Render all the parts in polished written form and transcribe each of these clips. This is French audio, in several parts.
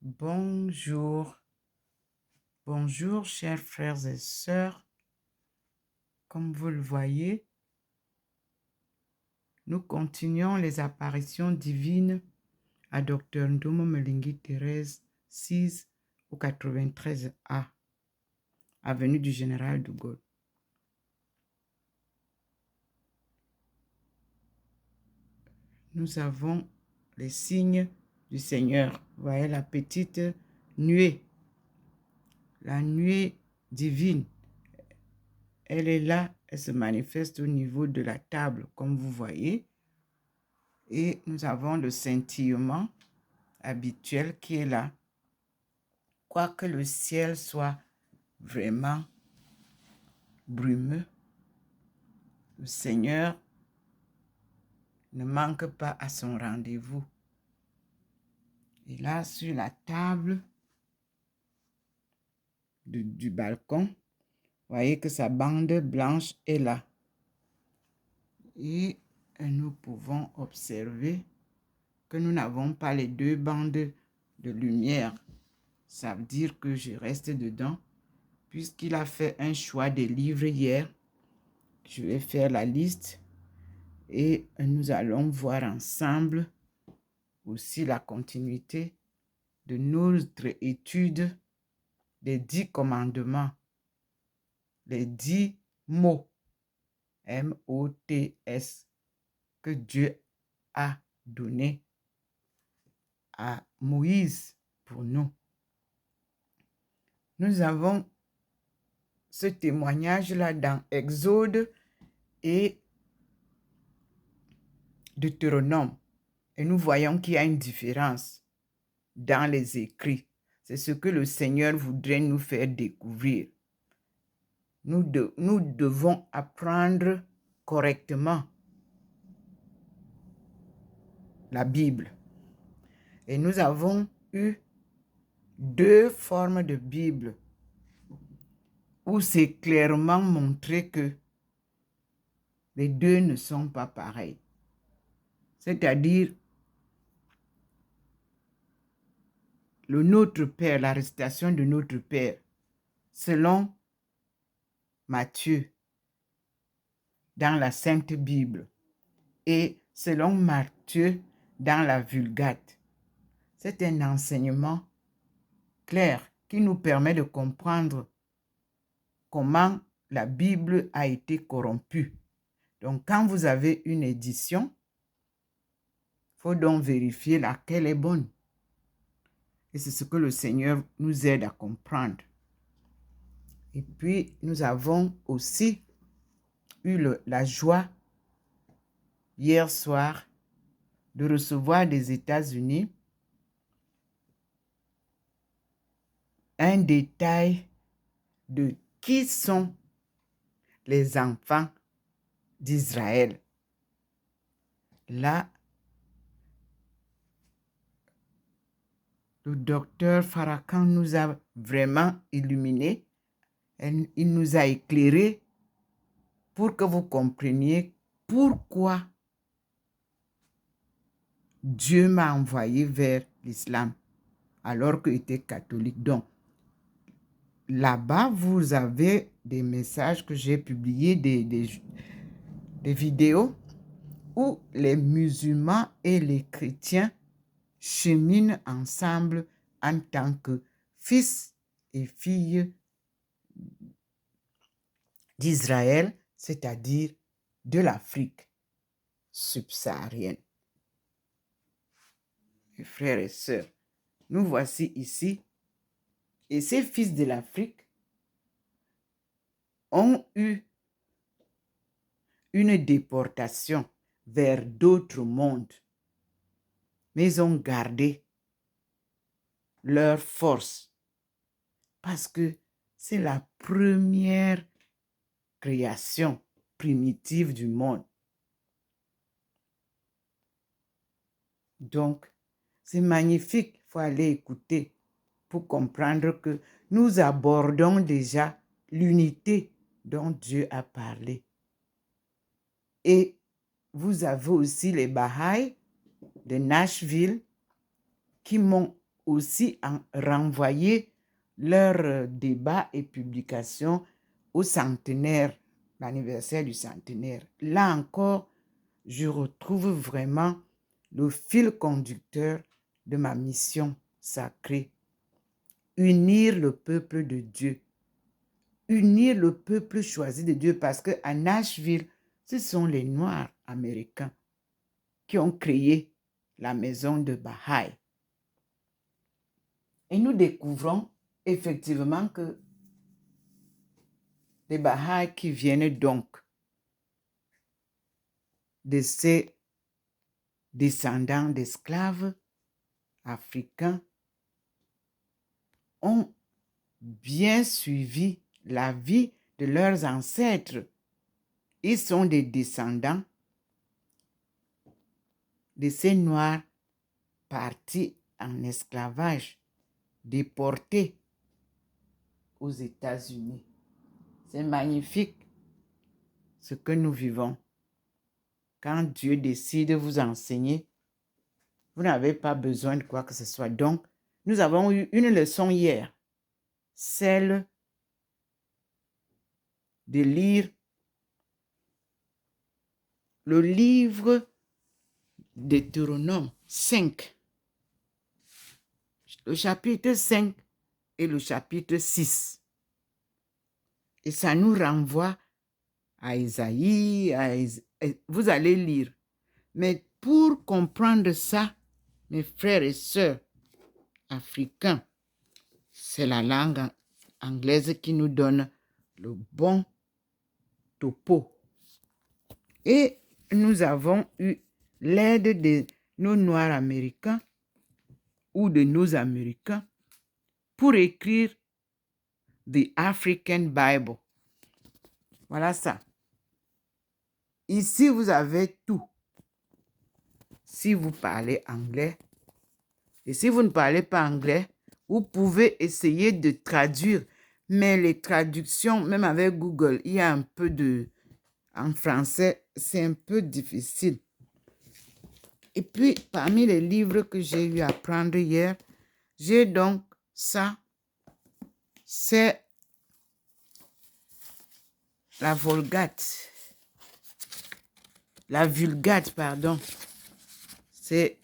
Bonjour, bonjour chers frères et sœurs. Comme vous le voyez, nous continuons les apparitions divines à Dr Ndomo Melingi Thérèse 6 au 93A, avenue du Général de Gaulle. Nous avons les signes du Seigneur. Vous voyez la petite nuée, la nuée divine. Elle est là, elle se manifeste au niveau de la table, comme vous voyez. Et nous avons le scintillement habituel qui est là. Quoique le ciel soit vraiment brumeux, le Seigneur ne manque pas à son rendez-vous. Et là, sur la table du balcon, vous voyez que sa bande blanche est là. Et nous pouvons observer que nous n'avons pas les deux bandes de lumière. Ça veut dire que je reste dedans. Puisqu'il a fait un choix de livres hier, je vais faire la liste et nous allons voir ensemble aussi la continuité de notre étude des 10 commandements, les 10 mots, M-O-T-S, que Dieu a donné à Moïse pour nous. Nous avons ce témoignage-là dans Exode et Deutéronome. Et nous voyons qu'il y a une différence dans les écrits. C'est ce que le Seigneur voudrait nous faire découvrir. Nous devons apprendre correctement la Bible. Et nous avons eu deux formes de Bible où c'est clairement montré que les deux ne sont pas pareils. C'est-à-dire le Notre Père, la récitation de Notre Père, selon Matthieu, dans la Sainte Bible, et selon Matthieu, dans la Vulgate. C'est un enseignement clair qui nous permet de comprendre comment la Bible a été corrompue. Donc, quand vous avez une édition, il faut donc vérifier laquelle est bonne. Et c'est ce que le Seigneur nous aide à comprendre. Et puis, nous avons aussi eu la joie, hier soir, de recevoir des États-Unis un détail de qui sont les enfants d'Israël. Là, le docteur Farrakhan nous a vraiment illuminés. Il nous a éclairés pour que vous compreniez pourquoi Dieu m'a envoyé vers l'islam alors qu'il était catholique. Donc, là-bas, vous avez des messages que j'ai publiés, des vidéos où les musulmans et les chrétiens cheminent ensemble en tant que fils et filles d'Israël, c'est-à-dire de l'Afrique subsaharienne. Mes frères et sœurs, nous voici ici, et ces fils de l'Afrique ont eu une déportation vers d'autres mondes, mais ils ont gardé leur force parce que c'est la première création primitive du monde. Donc, c'est magnifique, il faut aller écouter pour comprendre que nous abordons déjà l'unité dont Dieu a parlé. Et vous avez aussi les Bahaïs de Nashville qui m'ont aussi renvoyer leurs débats et publications au centenaire, l'anniversaire du centenaire. Là encore, je retrouve vraiment le fil conducteur de ma mission sacrée. Unir le peuple de Dieu. Unir le peuple choisi de Dieu, parce qu'à Nashville, ce sont les Noirs américains qui ont créé la maison de Baha'i. Et nous découvrons effectivement que les Baha'i qui viennent donc de ces descendants d'esclaves africains ont bien suivi la vie de leurs ancêtres. Ils sont des descendants de ces Noirs partis en esclavage, déportés aux États-Unis. C'est magnifique ce que nous vivons. Quand Dieu décide de vous enseigner, vous n'avez pas besoin de quoi que ce soit. Donc, nous avons eu une leçon hier, celle de lire le livre de Deutéronome 5, le chapitre 5 et le chapitre 6. Et ça nous renvoie à Isaïe, vous allez lire. Mais pour comprendre ça, mes frères et sœurs africains, c'est la langue anglaise qui nous donne le bon topo. Et nous avons eu l'aide de nos Noirs américains ou de nos Américains pour écrire The African Bible. Voilà ça. Ici, vous avez tout. Si vous parlez anglais, et si vous ne parlez pas anglais, vous pouvez essayer de traduire. Mais les traductions, même avec Google, il y a un peu de... En français, c'est un peu difficile. Et puis, parmi les livres que j'ai eu à prendre hier, j'ai donc ça. C'est la Vulgate. La Vulgate, pardon. C'est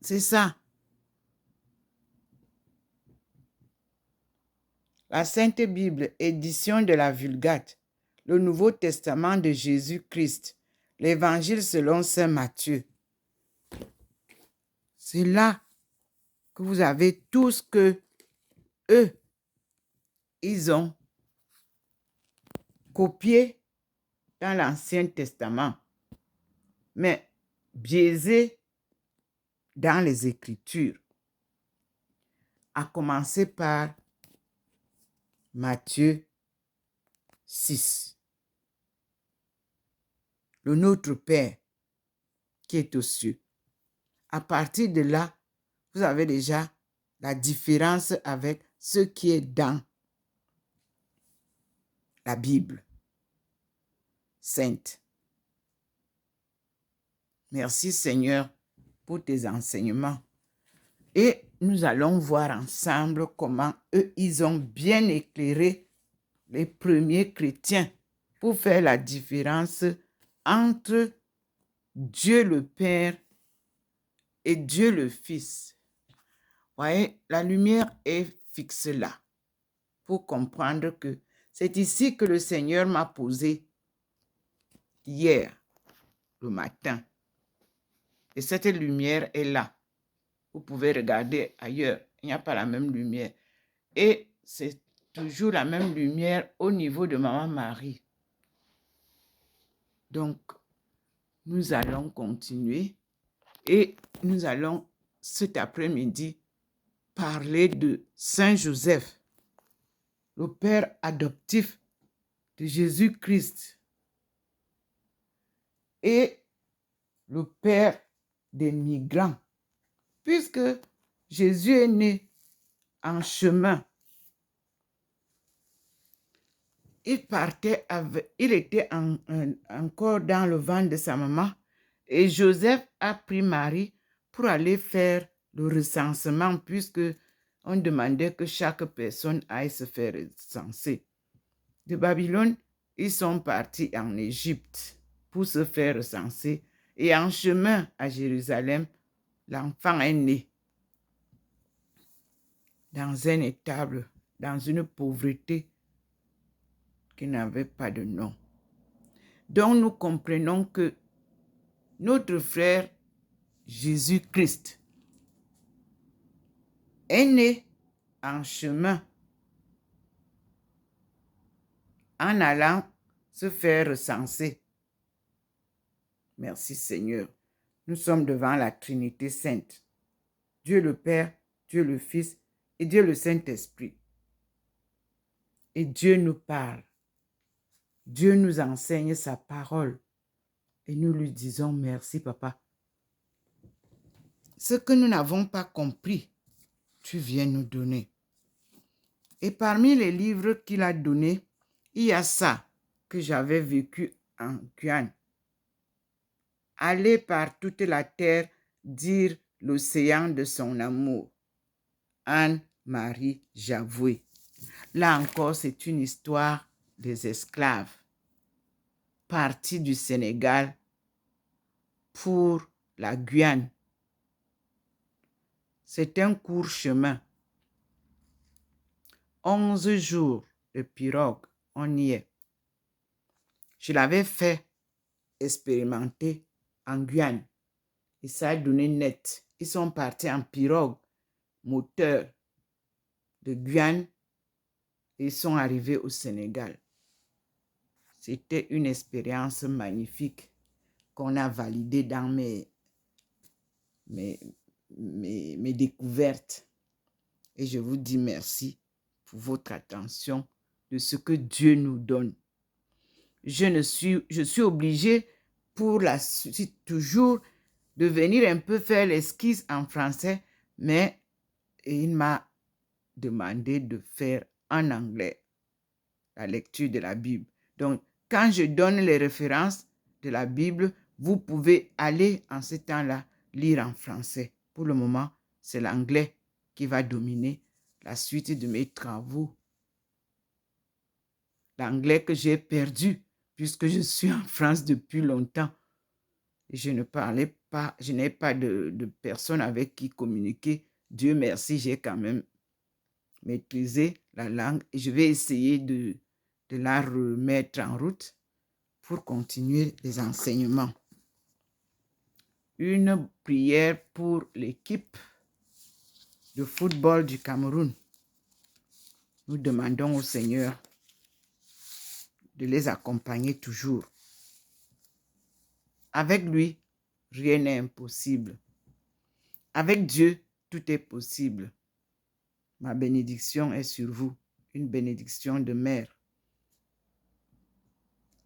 ça. La Sainte Bible, édition de la Vulgate. Le Nouveau Testament de Jésus-Christ. L'Évangile selon saint Matthieu. C'est là que vous avez tout ce que eux, ils ont copié dans l'Ancien Testament, mais biaisé dans les Écritures. À commencer par Matthieu 6. Le Notre Père qui est aux cieux. À partir de là, vous avez déjà la différence avec ce qui est dans la Bible sainte. Merci Seigneur pour tes enseignements. Et nous allons voir ensemble comment eux, ils ont bien éclairé les premiers chrétiens pour faire la différence entre Dieu le Père et Dieu le Fils. Voyez, la lumière est fixe là pour comprendre que c'est ici que le Seigneur m'a posé hier, le matin. Et cette lumière est là. Vous pouvez regarder ailleurs, il n'y a pas la même lumière. Et c'est toujours la même lumière au niveau de Maman Marie. Donc, nous allons continuer et nous allons cet après-midi parler de Saint Joseph, le père adoptif de Jésus-Christ et le père des migrants, puisque Jésus est né en chemin. Il était encore dans le ventre de sa maman et Joseph a pris Marie pour aller faire le recensement, puisque on demandait que chaque personne aille se faire recenser. De Babylone, ils sont partis en Égypte pour se faire recenser. Et en chemin à Jérusalem, l'enfant est né dans un étable, dans une pauvreté qui n'avait pas de nom. Donc nous comprenons que notre frère Jésus-Christ est né en chemin en allant se faire recenser. Merci Seigneur. Nous sommes devant la Trinité Sainte. Dieu le Père, Dieu le Fils et Dieu le Saint-Esprit. Et Dieu nous parle. Dieu nous enseigne sa parole. Et nous lui disons merci, Papa. Ce que nous n'avons pas compris, tu viens nous donner. Et parmi les livres qu'il a donnés, il y a ça que j'avais vécu en Guyane. Aller par toute la terre dire l'océan de son amour. Anne-Marie Javoué. Là encore, c'est une histoire des esclaves partis du Sénégal pour la Guyane. C'est un court chemin. 11 jours de pirogue, on y est. Je l'avais fait expérimenter en Guyane et ça a donné net. Ils sont partis en pirogue moteur de Guyane et ils sont arrivés au Sénégal. C'était une expérience magnifique qu'on a validée dans mes découvertes. Et je vous dis merci pour votre attention de ce que Dieu nous donne. Je suis obligée pour la suite toujours de venir un peu faire l'esquisse en français, mais il m'a demandé de faire en anglais la lecture de la Bible. Donc, quand je donne les références de la Bible, vous pouvez aller en ce temps-là lire en français. Pour le moment, c'est l'anglais qui va dominer la suite de mes travaux. L'anglais que j'ai perdu puisque je suis en France depuis longtemps. Et je n'ai pas de personne avec qui communiquer. Dieu merci, j'ai quand même maîtrisé la langue et je vais essayer de la remettre en route pour continuer les enseignements. Une prière pour l'équipe de football du Cameroun. Nous demandons au Seigneur de les accompagner toujours. Avec lui, rien n'est impossible. Avec Dieu, tout est possible. Ma bénédiction est sur vous, une bénédiction de mère.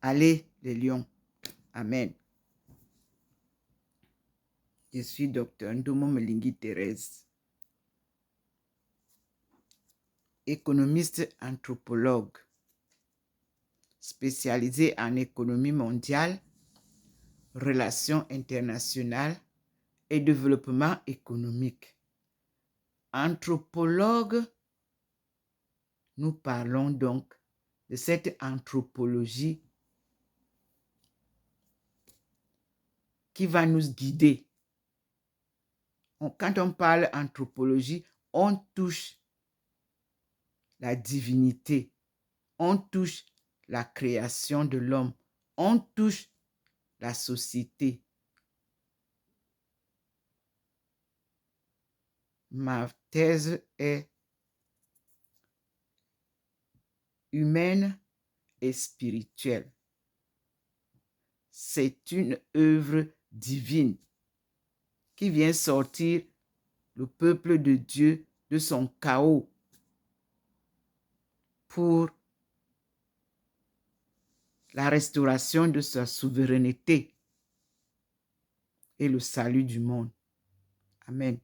Allez les lions. Amen. Je suis Dr Ndomo Melingi Thérèse, économiste anthropologue, spécialisé en économie mondiale, relations internationales et développement économique. Anthropologue, nous parlons donc de cette anthropologie qui va nous guider. Quand on parle anthropologie, on touche la divinité, on touche la création de l'homme, on touche la société. Ma thèse est humaine et spirituelle. C'est une œuvre divine qui vient sortir le peuple de Dieu de son chaos pour la restauration de sa souveraineté et le salut du monde. Amen.